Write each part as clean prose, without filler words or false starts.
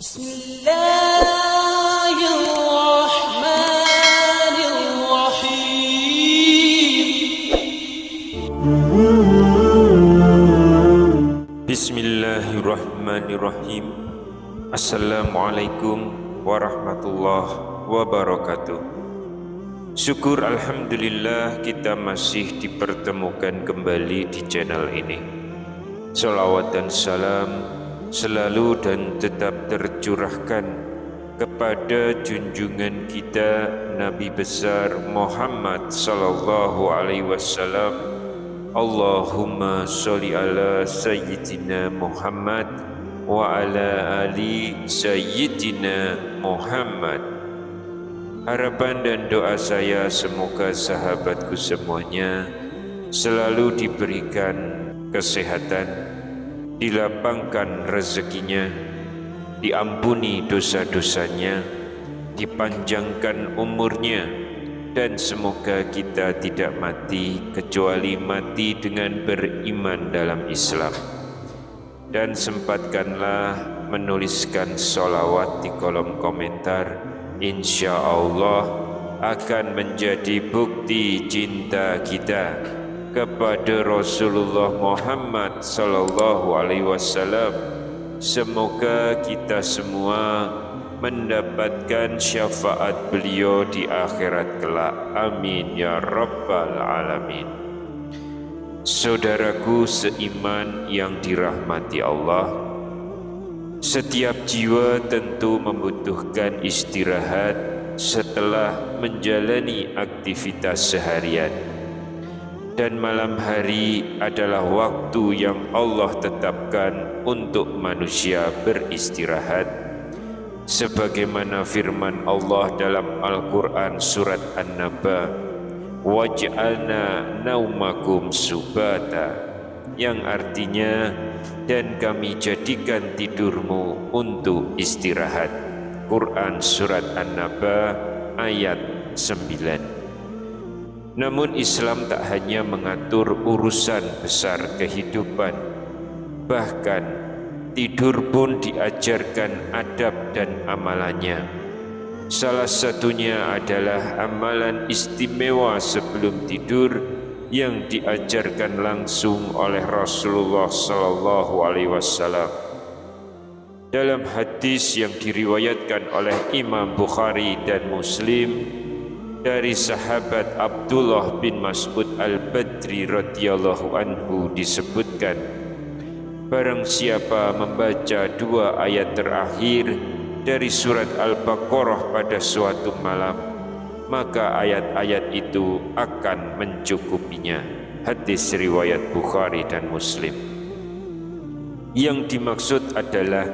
بسم الله الرحمن الرحيم Bismillahirrahmanirrahim. Assalamualaikum warahmatullahi wabarakatuh. Syukur alhamdulillah kita masih dipertemukan kembali di channel ini. Salawat dan salam selalu dan tetap tercurahkan kepada junjungan kita Nabi besar Muhammad sallallahu alaihi wasallam. Allahumma sholli ala sayyidina Muhammad wa ala ali sayyidina Muhammad. Harapan dan doa saya semoga sahabatku semuanya selalu diberikan kesehatan, dilapangkan rezekinya, diampuni dosa-dosanya, dipanjangkan umurnya, dan semoga kita tidak mati kecuali mati dengan beriman dalam Islam. Dan sempatkanlah menuliskan sholawat di kolom komentar. Insya Allah akan menjadi bukti cinta kita kepada Rasulullah Muhammad sallallahu alaihi wasallam. Semoga kita semua mendapatkan syafaat beliau di akhirat kelak. Amin ya rabbal alamin. Saudaraku seiman yang dirahmati Allah, setiap jiwa tentu membutuhkan istirahat setelah menjalani aktivitas seharian. Dan malam hari adalah waktu yang Allah tetapkan untuk manusia beristirahat, sebagaimana firman Allah dalam Al-Quran surat An-Naba, waj'alna naumakum subata, yang artinya dan kami jadikan tidurmu untuk istirahat. Quran surat An-Naba ayat 9. Namun Islam tak hanya mengatur urusan besar kehidupan, bahkan tidur pun diajarkan adab dan amalannya. Salah satunya adalah amalan istimewa sebelum tidur yang diajarkan langsung oleh Rasulullah sallallahu alaihi wasallam. Dalam hadis yang diriwayatkan oleh Imam Bukhari dan Muslim dari sahabat Abdullah bin Mas'ud Al-Badri radhiyallahu anhu disebutkan, barang siapa membaca dua ayat terakhir dari surat Al-Baqarah pada suatu malam, maka ayat-ayat itu akan mencukupinya. Hadis riwayat Bukhari dan Muslim. Yang dimaksud adalah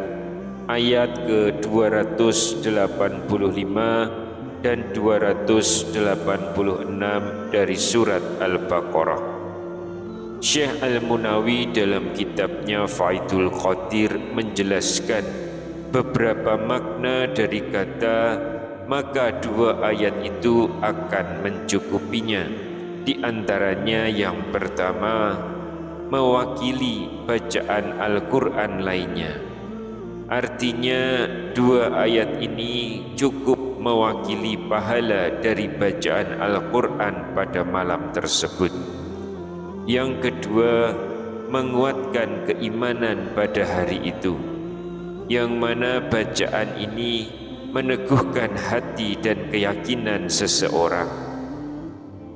ayat ke-285 dan 286 dari surat Al-Baqarah. Syekh Al-Munawi dalam kitabnya Faidul Qadir menjelaskan beberapa makna dari kata maka dua ayat itu akan mencukupinya. Di antaranya yang pertama, mewakili bacaan Al-Quran lainnya. Artinya dua ayat ini cukup mewakili pahala dari bacaan Al-Quran pada malam tersebut. Yang kedua, menguatkan keimanan pada hari itu, yang mana bacaan ini meneguhkan hati dan keyakinan seseorang.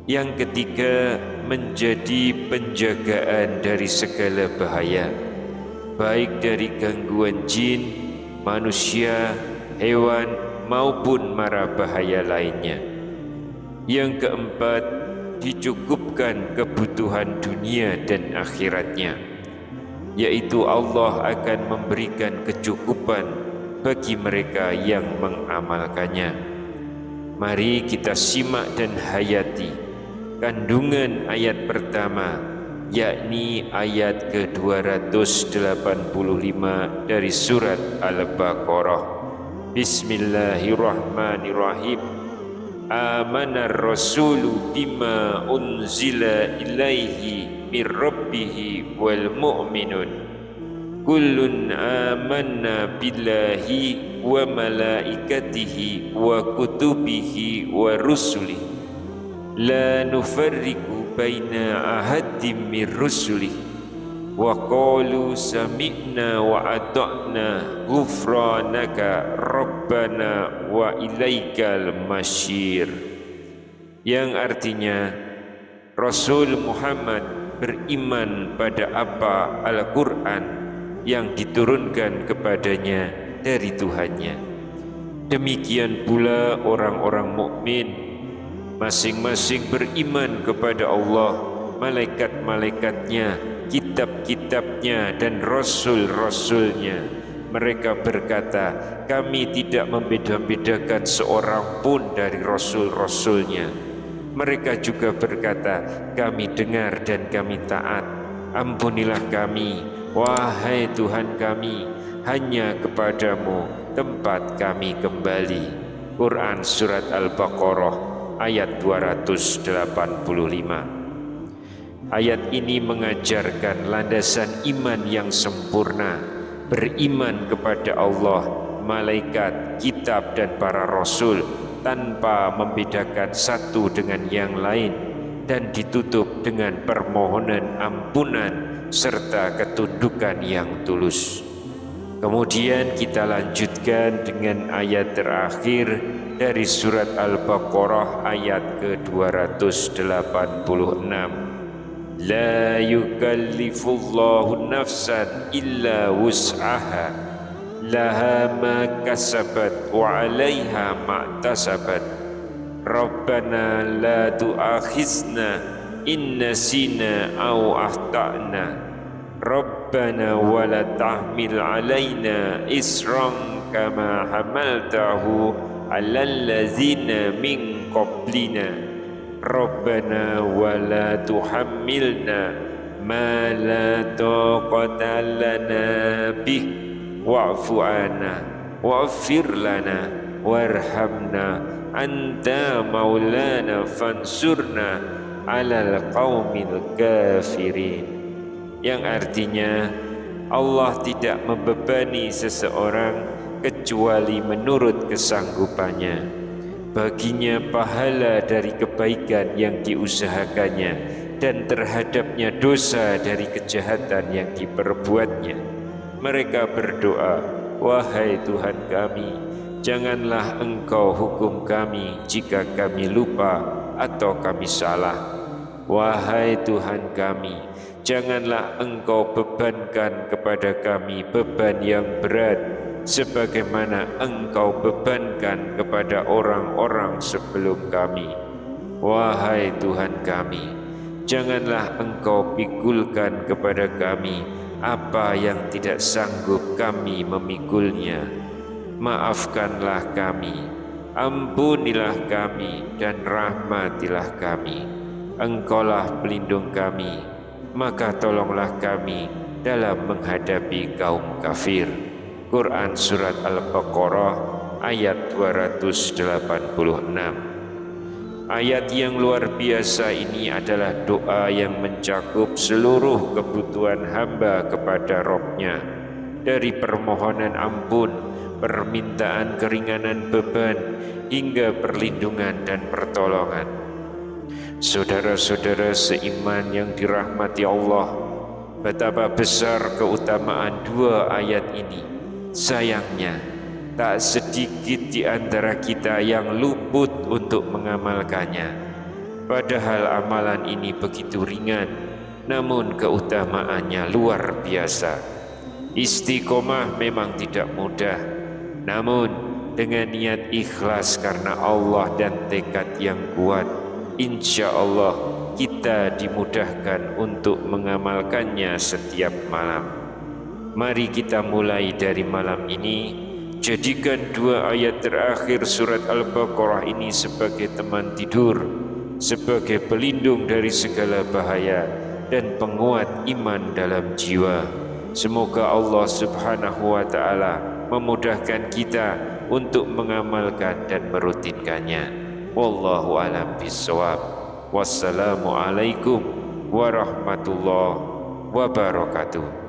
Yang ketiga, menjadi penjagaan dari segala bahaya, baik dari gangguan jin, manusia, hewan, maupun mara bahaya lainnya. Yang keempat, dicukupkan kebutuhan dunia dan akhiratnya, yaitu Allah akan memberikan kecukupan bagi mereka yang mengamalkannya. Mari kita simak dan hayati kandungan ayat pertama, yakni ayat ke-285 dari surat Al-Baqarah. Bismillahirrahmanirrahim. Amanar rasulu bima unzila ilaihi mir rabbih wal mu'minun kullun amanna billahi wa malaikatihi wa kutubihi wa rusulihi la nufarriqu baina ahadin min rusulihi wa qalu sami'na wa ata'na ghufranaka rabbana wa ilaikal masyir, yang artinya Rasul Muhammad beriman pada apa Al-Quran yang diturunkan kepadanya dari Tuhannya. Demikian pula orang-orang mukmin masing-masing beriman kepada Allah, malaikat-malaikatnya, kitab-kitabnya dan rasul-rasulnya. Mereka berkata, kami tidak membeda-bedakan seorang pun dari rasul-rasulnya. Mereka juga berkata, kami dengar dan kami taat. Ampunilah kami, wahai Tuhan kami, hanya kepadamu tempat kami kembali. Quran Surat Al-Baqarah ayat 285. Ayat ini mengajarkan landasan iman yang sempurna, beriman kepada Allah, malaikat, kitab dan para rasul tanpa membedakan satu dengan yang lain, dan ditutup dengan permohonan ampunan serta ketundukan yang tulus. Kemudian kita lanjutkan dengan ayat terakhir dari surat Al-Baqarah ayat ke-286. La yukallifullahu nafsan illa wus'aha laha ma kasabat wa 'alaiha ma tasabat rabbana la tu'akhizna in nasina aw akhtana rabbana wa la tahmil 'alaina isran kama hamaltahu 'alal ladzina min qablina Rabbana wa la tuhammilna ma la taqata lana bih wa'fu 'anna waghfir lana warhamna anta maulana fansurna 'alal qaumil kafirin, yang artinya Allah tidak membebani seseorang kecuali menurut kesanggupannya. Baginya pahala dari kebaikan yang diusahakannya dan terhadapnya dosa dari kejahatan yang diperbuatnya. Mereka berdoa, wahai Tuhan kami, janganlah Engkau hukum kami jika kami lupa atau kami salah. Wahai Tuhan kami, janganlah Engkau bebankan kepada kami beban yang berat sebagaimana Engkau bebankan kepada orang-orang sebelum kami. Wahai Tuhan kami, janganlah Engkau pikulkan kepada kami apa yang tidak sanggup kami memikulnya. Maafkanlah kami, ampunilah kami, dan rahmatilah kami. Engkaulah pelindung kami, maka tolonglah kami dalam menghadapi kaum kafir. Quran Surat Al-Baqarah ayat 286. Ayat yang luar biasa ini adalah doa yang mencakup seluruh kebutuhan hamba kepada Rabb-Nya, dari permohonan ampun, permintaan keringanan beban, hingga perlindungan dan pertolongan. Saudara-saudara seiman yang dirahmati Allah, betapa besar keutamaan dua ayat ini. Sayangnya, tak sedikit di antara kita yang luput untuk mengamalkannya. Padahal amalan ini begitu ringan, namun keutamaannya luar biasa. Istiqomah memang tidak mudah, namun dengan niat ikhlas karena Allah dan tekad yang kuat, insya Allah kita dimudahkan untuk mengamalkannya setiap malam. Mari kita mulai dari malam ini, jadikan dua ayat terakhir surat Al-Baqarah ini sebagai teman tidur, sebagai pelindung dari segala bahaya dan penguat iman dalam jiwa. Semoga Allah Subhanahu wa Ta'ala memudahkan kita untuk mengamalkan dan merutinkannya. Wallahu a'lam bishawab. Wassalamualaikum warahmatullahi wabarakatuh.